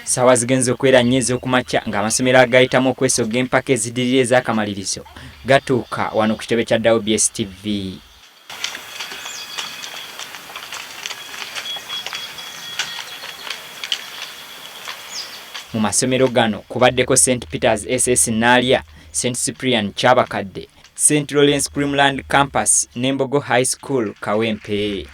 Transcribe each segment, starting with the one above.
Sawa zigenze okwera nnyo ez'okumakya ng'amasomero agayitamu okwesoga empaka ezidirira ez'akamalirizo gatuuka wano ku kitebe kya WBS TV. Mu masomero gano kubaddeko St. Peter's SS Naalya, St. Cyprian Kyabakadde, St. Lawrence Creamland Campus n'Embogo High School Kawempe.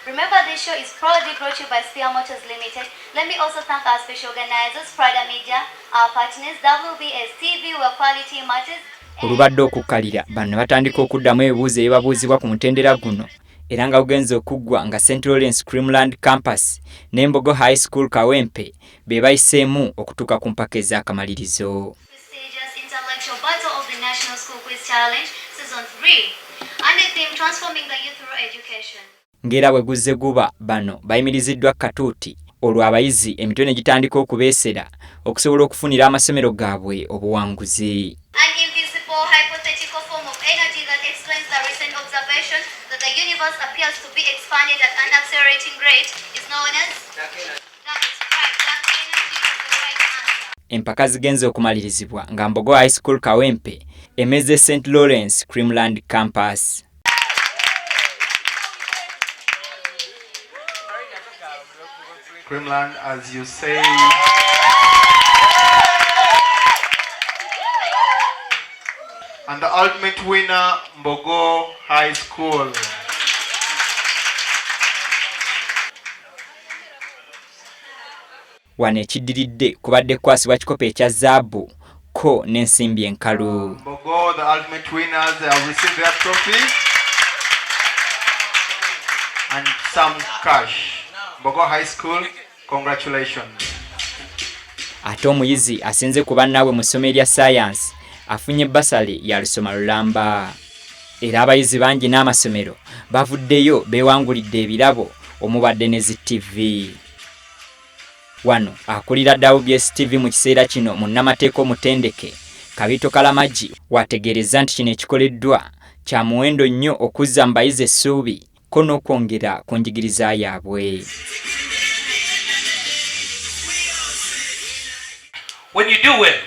Remember, this show is proudly brought to you by Spear Motors Limited. Let me also thank our special organizers, Prada Media, our partners, WBS TV, where quality matters. Olubadde okukkalira bano batandika okuddamu ebibuuzo ebibabuuzibwa ku mutendera guno era nga bugenze okuggwa nga St. Lawrence Creamland Campus n'Embogo High School Kawempe be bayiseemu okutuuka ku mpaka ez'akamalirizo. Prestigious intellectual battle of the National School Quiz Challenge Season 3 under theme Transforming the Youth Through Education. Ngera bwe guzze guba bano bayimiriziddwa katuuti olwo abayizi emitwe ne gitandika okubeesera okusobola okufunira amasomero gaabwe obuwanguzi. An invisible hypothetical form of energy that explains the recent observation that the universe appears to be expanding at an accelerating rate is known as dark energy. That is right, dark energy is the right answer. Empaka zigenze okumalirizibwa nga Mbogo High School Kawempe emeze St. Lawrence Creamland Campus. Creamland, as you say. And the ultimate winner, Mbogo High School. Wano ekiddiridde kubadde kwasibwa kikopo ekya zaabu ko n'ensimbi enkalu. Mbogo, the ultimate winners, they have received their trophy and some cash. Mbogo High School, congratulations. Ate omuyizi asinze ku bannaabwe mu ssomo erya science afunye basale ya lusoma lulamba. Era abayizi bangi n'amasomero bavuddeyo beewangulidde ebirabo omubadde ne ZTV. Wano akulira WBS TV mu kiseera kino munnamateeka omutendeke Kabito Kalamagi wategeereza nti kino ekikoleddwa kya muwendo nnyo okuzza mu bayizi essuubi ko n'okwongera ku njigiriza yaabwe. When you do well,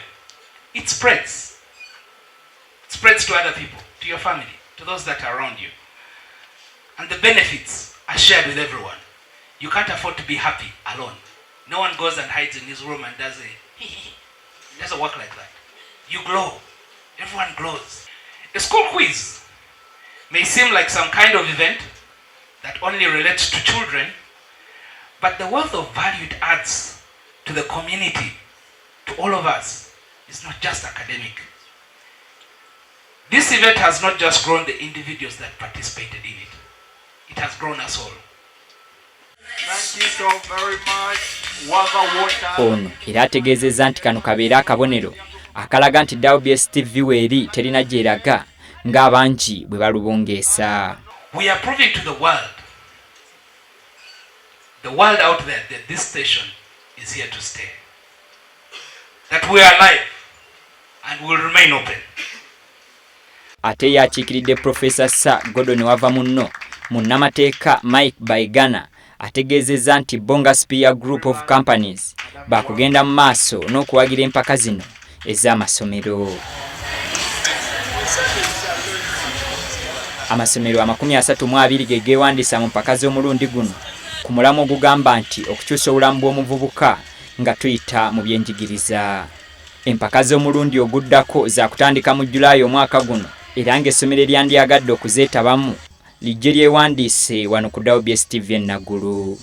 it spreads. It spreads to other people, to your family, to those that are around you. And the benefits are shared with everyone. You can't afford to be happy alone. No one goes and hides in his room and does it doesn't work like that. You glow. Everyone glows. A school quiz may seem like some kind of event that only relates to children, but the wealth of value it adds to the community, to all of us, is not just academic. This event has not just grown the individuals that participated in it. It has grown us all. Thank you so very much. Water. Ono era ategeezezza nti kano kabeera akabonero akalaga nti WBS TV weeri terina gyeraga ng'abangi bwe balubongeesa. We are proving to the world out there, that this station is here to stay. That we are alive and will remain open. Ate yakiikiridde Professor Sir Gordon wava munno munnamateeka Mike Baigana ategeezezza nti Bonga Spear Group of Companies bakugenda mu maaso n'okuwagira empaka zino ez'amasomero. Amasomero 32 ge geewandiisa mu mpaka z'omulundi guno ku mulamu ogugamba nti okukyusa obulamu bw'omuvubuka nga tuyita mu byenjigiriza. Empaka z'omulundi oguddako za kutandika mu Julayi omwaka guno era ng'essomero eryandyagadde okuzeetabamu lijje lyewandiise wano ku WBS TV e Naguru.